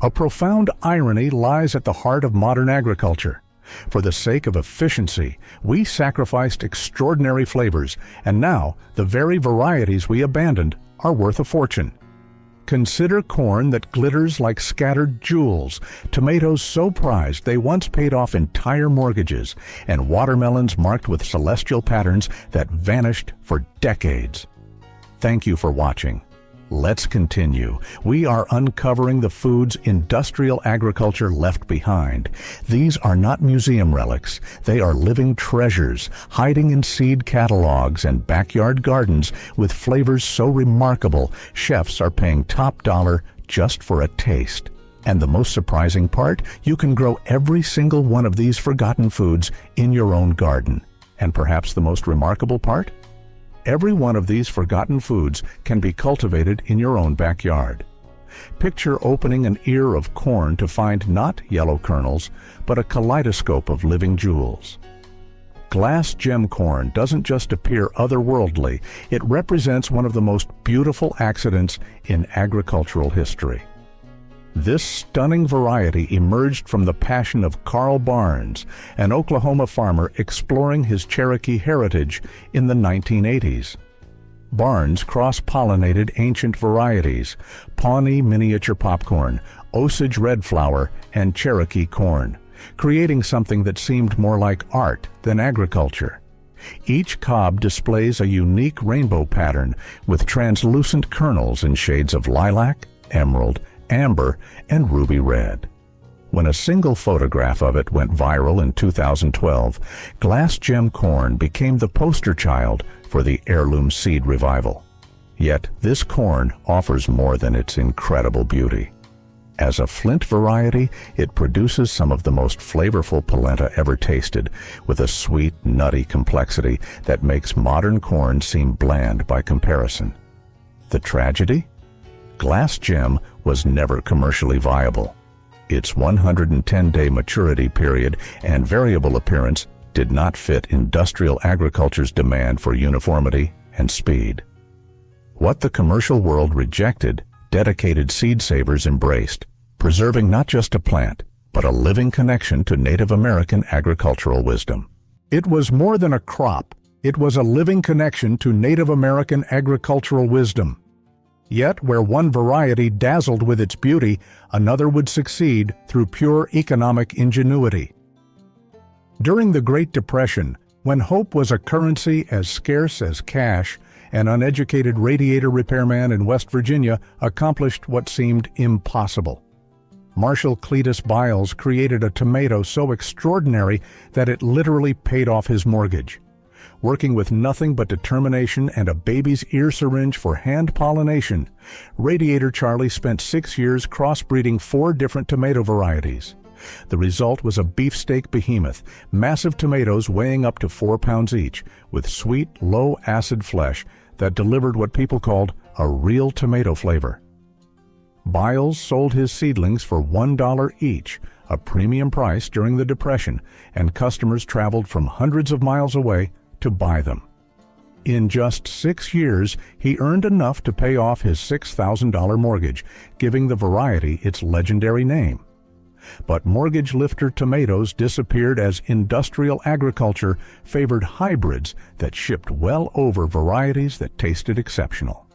A profound irony lies at the heart of modern agriculture. For the sake of efficiency, we sacrificed extraordinary flavors, and now the very varieties we abandoned are worth a fortune. Consider corn that glitters like scattered jewels, tomatoes so prized they once paid off entire mortgages, and watermelons marked with celestial patterns that vanished for decades. Thank you for watching. Let's continue. We are uncovering the foods industrial agriculture left behind. These are not museum relics. They are living treasures, hiding in seed catalogs and backyard gardens with flavors so remarkable, chefs are paying top dollar just for a taste. And the most surprising part, you can grow every single one of these forgotten foods in your own garden. And perhaps the most remarkable part? Every one of these forgotten foods can be cultivated in your own backyard. Picture opening an ear of corn to find not yellow kernels, but a kaleidoscope of living jewels. Glass gem corn doesn't just appear otherworldly, it represents one of the most beautiful accidents in agricultural history. This stunning variety emerged from the passion of Carl Barnes, an Oklahoma farmer exploring his Cherokee heritage in the 1980s. Barnes cross-pollinated ancient varieties, Pawnee miniature popcorn, Osage red flour, and Cherokee corn, creating something that seemed more like art than agriculture. Each cob displays a unique rainbow pattern with translucent kernels in shades of lilac, emerald, amber, and ruby red. When a single photograph of it went viral in 2012, glass gem corn became the poster child for the heirloom seed revival. Yet this corn offers more than its incredible beauty. As a flint variety, it produces some of the most flavorful polenta ever tasted, with a sweet, nutty complexity that makes modern corn seem bland by comparison. The tragedy? Glass gem was never commercially viable. Its 110-day maturity period and variable appearance did not fit industrial agriculture's demand for uniformity and speed. What the commercial world rejected, dedicated seed savers embraced, preserving not just a plant, but a living connection to Native American agricultural wisdom. It was more than a crop. It was a living connection to Native American agricultural wisdom. Yet, where one variety dazzled with its beauty, another would succeed through pure economic ingenuity. During the Great Depression, when hope was a currency as scarce as cash, an uneducated radiator repairman in West Virginia accomplished what seemed impossible. Marshall Cletus Biles created a tomato so extraordinary that it literally paid off his mortgage. Working with nothing but determination and a baby's ear syringe for hand pollination, Radiator Charlie spent 6 years crossbreeding 4 different tomato varieties. The result was a beefsteak behemoth, massive tomatoes weighing up to 4 pounds each, with sweet, low-acid flesh that delivered what people called a real tomato flavor. Biles sold his seedlings for $1 each, a premium price during the Depression, and customers traveled from hundreds of miles away to buy them. In just 6 years, he earned enough to pay off his $6,000 mortgage, giving the variety its legendary name. But mortgage lifter tomatoes disappeared as industrial agriculture favored hybrids that shipped well over varieties that tasted exceptional.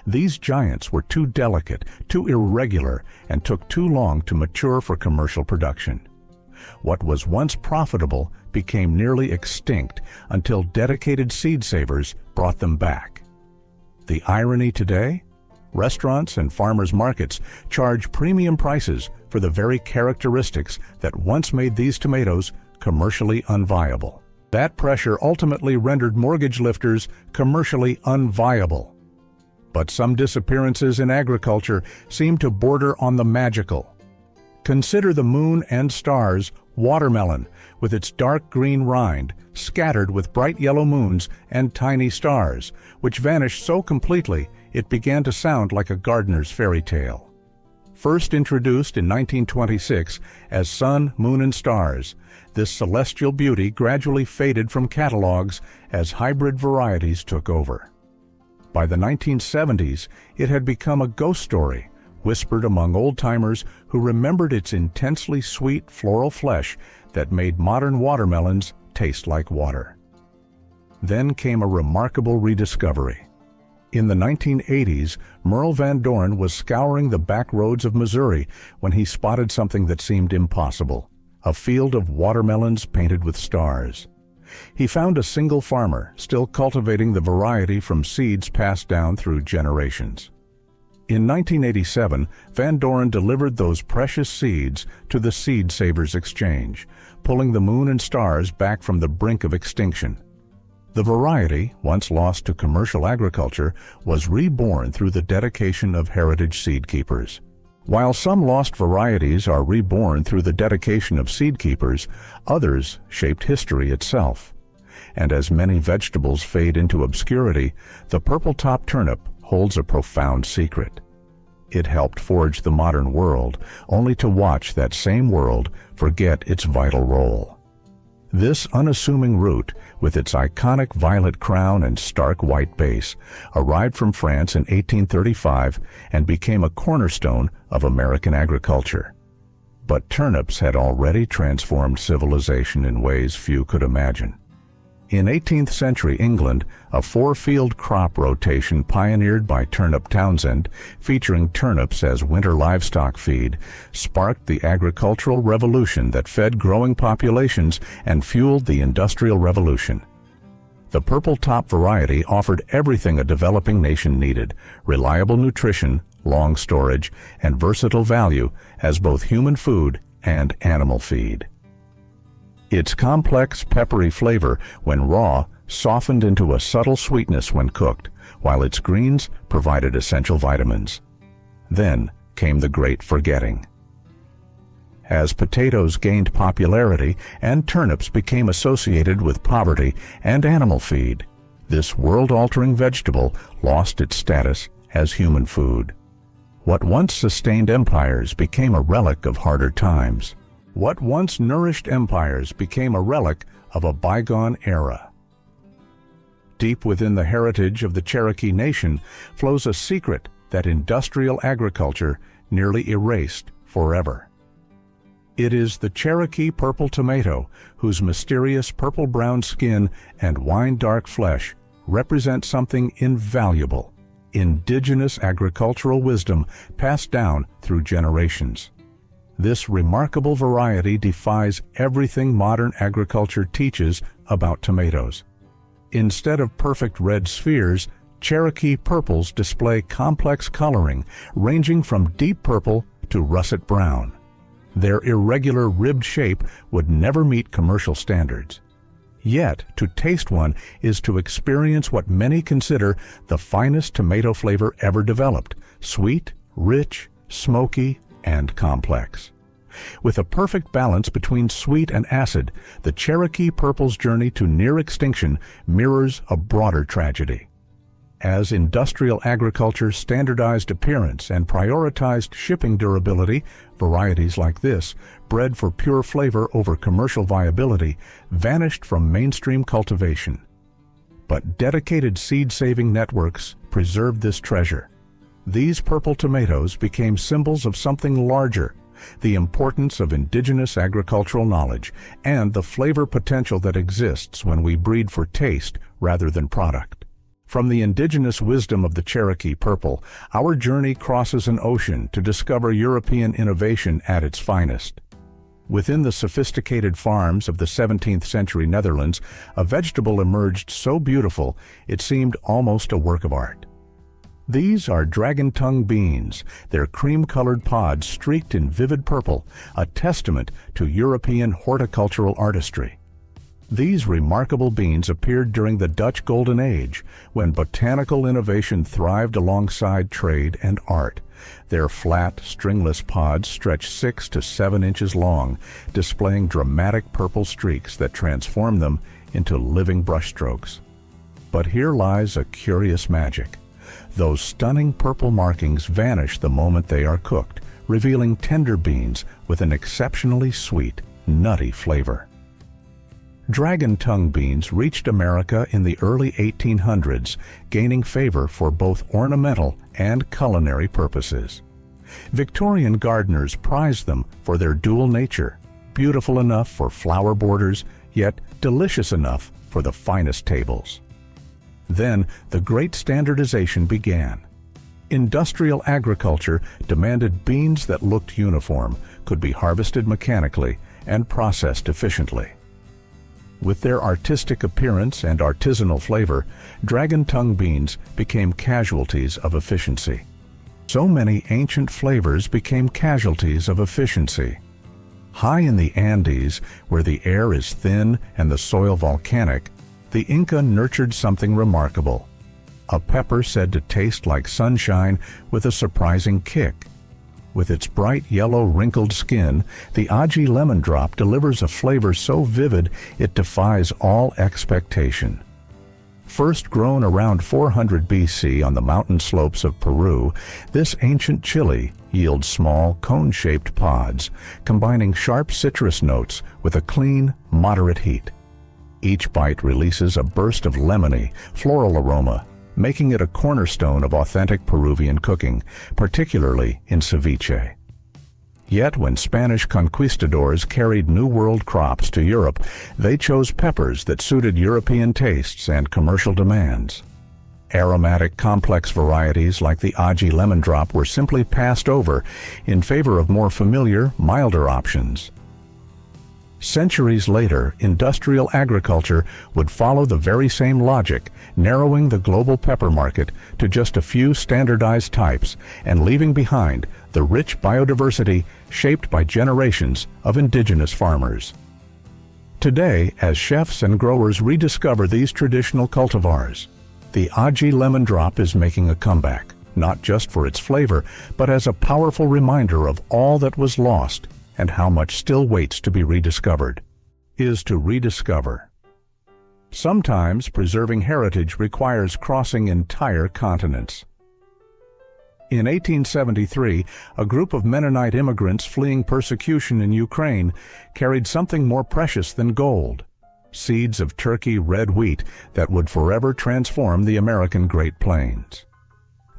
These giants were too delicate, too irregular, and took too long to mature for commercial production. What was once profitable became nearly extinct until dedicated seed savers brought them back. The irony today? Restaurants and farmers' markets charge premium prices for the very characteristics that once made these tomatoes commercially unviable. That pressure ultimately rendered mortgage lifters commercially unviable. But some disappearances in agriculture seem to border on the magical. Consider the moon and stars watermelon, with its dark green rind, scattered with bright yellow moons and tiny stars, which vanished so completely it began to sound like a gardener's fairy tale. First introduced in 1926 as Sun, Moon, and Stars, this celestial beauty gradually faded from catalogs as hybrid varieties took over. By the 1970s, it had become a ghost story, whispered among old-timers who remembered its intensely sweet floral flesh that made modern watermelons taste like water. Then came a remarkable rediscovery. In the 1980s, Merle Van Doren was scouring the back roads of Missouri when he spotted something that seemed impossible: a field of watermelons painted with stars. He found a single farmer still cultivating the variety from seeds passed down through generations. In 1987, Van Doren delivered those precious seeds to the Seed Savers Exchange, pulling the moon and stars back from the brink of extinction. The variety, once lost to commercial agriculture, was reborn through the dedication of heritage seed keepers. While some lost varieties are reborn through the dedication of seed keepers, others shaped history itself. And as many vegetables fade into obscurity, the purple-top turnip holds a profound secret. It helped forge the modern world, only to watch that same world forget its vital role. This unassuming root, with its iconic violet crown and stark white base, arrived from France in 1835 and became a cornerstone of American agriculture. But turnips had already transformed civilization in ways few could imagine. In 18th century England, a four-field crop rotation pioneered by Turnip Townsend, featuring turnips as winter livestock feed, sparked the agricultural revolution that fed growing populations and fueled the Industrial Revolution. The purple top variety offered everything a developing nation needed: reliable nutrition, long storage, and versatile value as both human food and animal feed. Its complex, peppery flavor, when raw, softened into a subtle sweetness when cooked, while its greens provided essential vitamins. Then came the great forgetting. As potatoes gained popularity and turnips became associated with poverty and animal feed, this world-altering vegetable lost its status as human food. What once sustained empires became a relic of harder times. What once nourished empires became a relic of a bygone era. Deep within the heritage of the Cherokee Nation flows a secret that industrial agriculture nearly erased forever. It is the Cherokee purple tomato, whose mysterious purple-brown skin and wine-dark flesh represent something invaluable: indigenous agricultural wisdom passed down through generations. This remarkable variety defies everything modern agriculture teaches about tomatoes. Instead of perfect red spheres, Cherokee purples display complex coloring ranging from deep purple to russet brown. Their irregular ribbed shape would never meet commercial standards. Yet, to taste one is to experience what many consider the finest tomato flavor ever developed: sweet, rich, smoky, and complex. With a perfect balance between sweet and acid, the Cherokee purple's journey to near extinction mirrors a broader tragedy. As industrial agriculture standardized appearance and prioritized shipping durability, varieties like this, bred for pure flavor over commercial viability, vanished from mainstream cultivation. But dedicated seed-saving networks preserved this treasure. These purple tomatoes became symbols of something larger: the importance of indigenous agricultural knowledge and the flavor potential that exists when we breed for taste rather than product. From the indigenous wisdom of the Cherokee purple, our journey crosses an ocean to discover European innovation at its finest. Within the sophisticated farms of the 17th century Netherlands, a vegetable emerged so beautiful it seemed almost a work of art. These are dragon-tongue beans, their cream-colored pods streaked in vivid purple, a testament to European horticultural artistry. These remarkable beans appeared during the Dutch Golden Age, when botanical innovation thrived alongside trade and art. Their flat, stringless pods stretch 6 to 7 inches long, displaying dramatic purple streaks that transform them into living brushstrokes. But here lies a curious magic. Those stunning purple markings vanish the moment they are cooked, revealing tender beans with an exceptionally sweet, nutty flavor. Dragon-tongue beans reached America in the early 1800s, gaining favor for both ornamental and culinary purposes. Victorian gardeners prized them for their dual nature, beautiful enough for flower borders, yet delicious enough for the finest tables. Then the great standardization began. Industrial agriculture demanded beans that looked uniform, could be harvested mechanically, and processed efficiently. With their artistic appearance and artisanal flavor, dragon tongue beans became casualties of efficiency. So many ancient flavors became casualties of efficiency. High in the Andes, where the air is thin and the soil volcanic, the Inca nurtured something remarkable. A pepper said to taste like sunshine with a surprising kick. With its bright yellow wrinkled skin, the Aji lemon drop delivers a flavor so vivid it defies all expectation. First grown around 400 BC on the mountain slopes of Peru, this ancient chili yields small, cone-shaped pods, combining sharp citrus notes with a clean, moderate heat. Each bite releases a burst of lemony, floral aroma, making it a cornerstone of authentic Peruvian cooking, particularly in ceviche. Yet when Spanish conquistadors carried New World crops to Europe, they chose peppers that suited European tastes and commercial demands. Aromatic, complex varieties like the Aji lemon drop were simply passed over in favor of more familiar, milder options. Centuries later, industrial agriculture would follow the very same logic, narrowing the global pepper market to just a few standardized types and leaving behind the rich biodiversity shaped by generations of indigenous farmers. Today, as chefs and growers rediscover these traditional cultivars, the Aji lemon drop is making a comeback, not just for its flavor, but as a powerful reminder of all that was lost and how much still waits to be rediscovered. Is to rediscover. Sometimes preserving heritage requires crossing entire continents. In 1873, a group of Mennonite immigrants fleeing persecution in Ukraine carried something more precious than gold: seeds of Turkey red wheat that would forever transform the American Great Plains.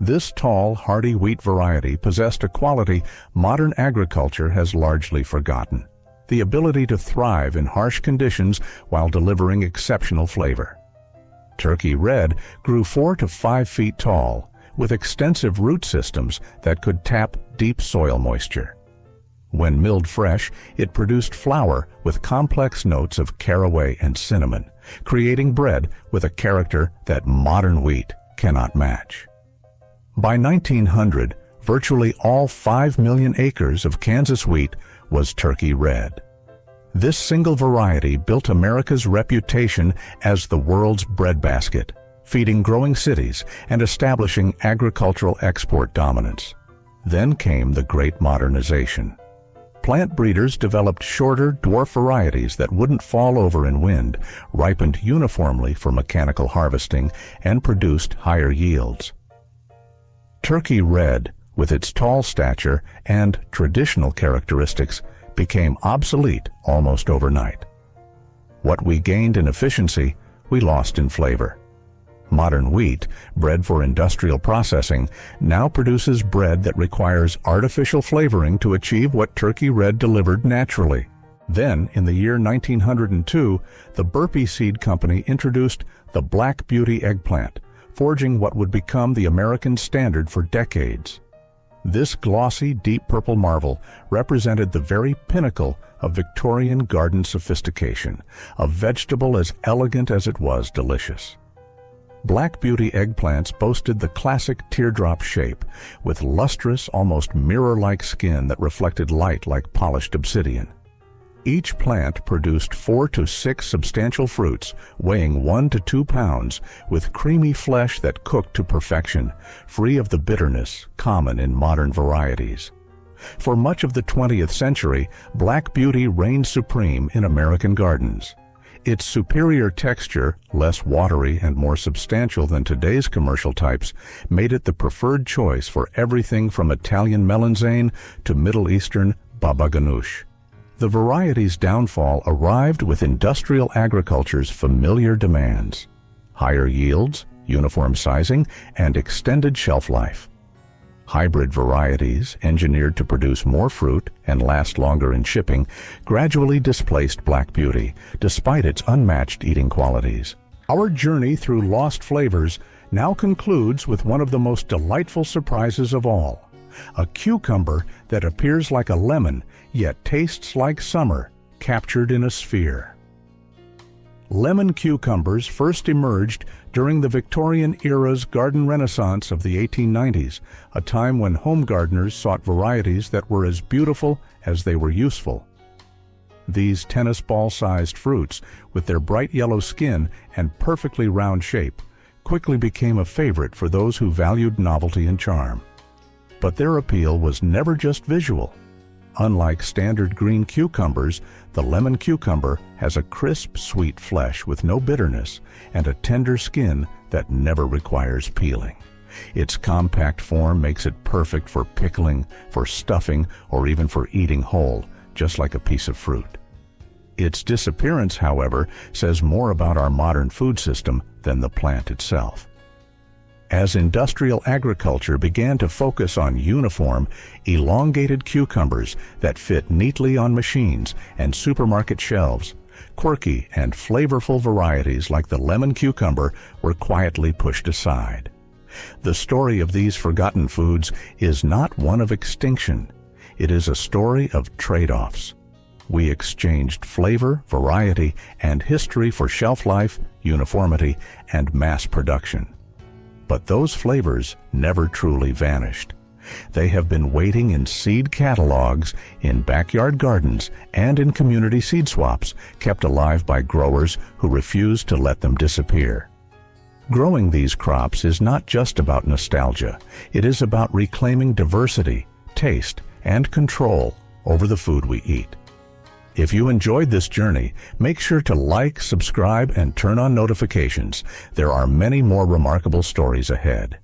This tall, hardy wheat variety possessed a quality modern agriculture has largely forgotten: the ability to thrive in harsh conditions while delivering exceptional flavor. Turkey Red grew 4 to 5 feet tall, with extensive root systems that could tap deep soil moisture. When milled fresh, it produced flour with complex notes of caraway and cinnamon, creating bread with a character that modern wheat cannot match. By 1900, virtually all 5 million acres of Kansas wheat was Turkey Red. This single variety built America's reputation as the world's breadbasket, feeding growing cities and establishing agricultural export dominance. Then came the Great Modernization. Plant breeders developed shorter, dwarf varieties that wouldn't fall over in wind, ripened uniformly for mechanical harvesting, and produced higher yields. Turkey Red, with its tall stature and traditional characteristics, became obsolete almost overnight. What we gained in efficiency, we lost in flavor. Modern wheat, bred for industrial processing, now produces bread that requires artificial flavoring to achieve what Turkey Red delivered naturally. Then, in the year 1902, the Burpee Seed Company introduced the Black Beauty eggplant, forging what would become the American standard for decades. This glossy, deep purple marvel represented the very pinnacle of Victorian garden sophistication, a vegetable as elegant as it was delicious. Black Beauty eggplants boasted the classic teardrop shape, with lustrous, almost mirror-like skin that reflected light like polished obsidian. Each plant produced 4 to 6 substantial fruits, weighing 1 to 2 pounds, with creamy flesh that cooked to perfection, free of the bitterness common in modern varieties. For much of the 20th century, Black Beauty reigned supreme in American gardens. Its superior texture, less watery and more substantial than today's commercial types, made it the preferred choice for everything from Italian melanzane to Middle Eastern baba ganoush. The variety's downfall arrived with industrial agriculture's familiar demands: higher yields, uniform sizing, and extended shelf life. Hybrid varieties, engineered to produce more fruit and last longer in shipping, gradually displaced Black Beauty, despite its unmatched eating qualities. Our journey through lost flavors now concludes with one of the most delightful surprises of all: a cucumber that appears like a lemon, yet tastes like summer, captured in a sphere. Lemon cucumbers first emerged during the Victorian era's garden renaissance of the 1890s, a time when home gardeners sought varieties that were as beautiful as they were useful. These tennis ball-sized fruits, with their bright yellow skin and perfectly round shape, quickly became a favorite for those who valued novelty and charm. But their appeal was never just visual. Unlike standard green cucumbers, the lemon cucumber has a crisp, sweet flesh with no bitterness and a tender skin that never requires peeling. Its compact form makes it perfect for pickling, for stuffing, or even for eating whole, just like a piece of fruit. Its disappearance, however, says more about our modern food system than the plant itself. As industrial agriculture began to focus on uniform, elongated cucumbers that fit neatly on machines and supermarket shelves, quirky and flavorful varieties like the lemon cucumber were quietly pushed aside. The story of these forgotten foods is not one of extinction. It is a story of trade-offs. We exchanged flavor, variety, and history for shelf life, uniformity, and mass production. But those flavors never truly vanished. They have been waiting in seed catalogs, in backyard gardens, and in community seed swaps, kept alive by growers who refuse to let them disappear. Growing these crops is not just about nostalgia. It is about reclaiming diversity, taste, and control over the food we eat. If you enjoyed this journey, make sure to like, subscribe, and turn on notifications. There are many more remarkable stories ahead.